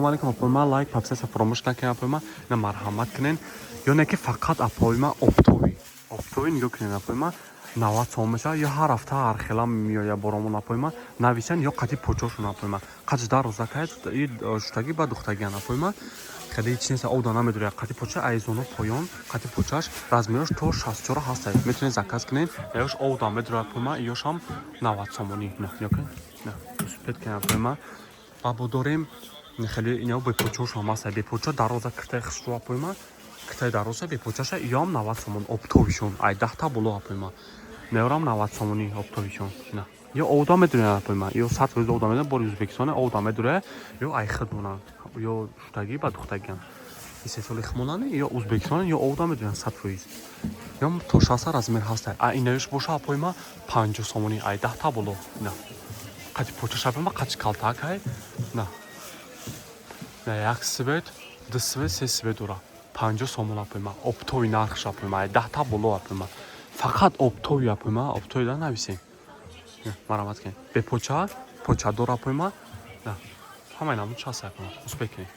Алейкум, апойма лайк подписаться фаромӯш накунед, апойма на марҳамат кунед. Ё не ки фақат апойма оптови нигоҳ кунед, апойма 90 сом меша, ё ҳар ҳафта ҳар хела меоя боромон, апойма нависен ё қати почошун, апойма қач дар роза кайд и шутаги ба духтагиан, апойма хеле ҳеҷ нест, овда намедуря қати поча айзону поён, қати почаш размерош то 64 ҳастад, метавонед заказ кунед. Яш овда медуря, апойма ёшам 90 сомони, на ёкин на успет кунед, апойма бабо дорем. Хеле ино бе почоша маса бе поча дароза киртай хишту, апойма киртай дароза бе почаша ём 90 сомон оптовишон ай 10 та боло, апойма неорам 90 сомони оптовишон на ё овда медуря, апойма ё 100 фоиз овда медуря, бори узбекистон овда медуря, ё ай хидмона ё шутаги ба духтагиан исе соли хмонане ё узбекистон ё овда медуря 100 фоиз ём то 60 размер ҳаста а инаёш боша, апойма 50 сомони ай 10 та боло на қати почаша, апойма қати калтак ай на як свет, ду свет, се свет дора 50 сомон, апойма оптови нархш, апойма 10 та боло, апойма фақат оптови, апойма оптови да нависем марамат кунед бе поча дора, апойма ҳамаи намуд шаст, апойма успех кунед.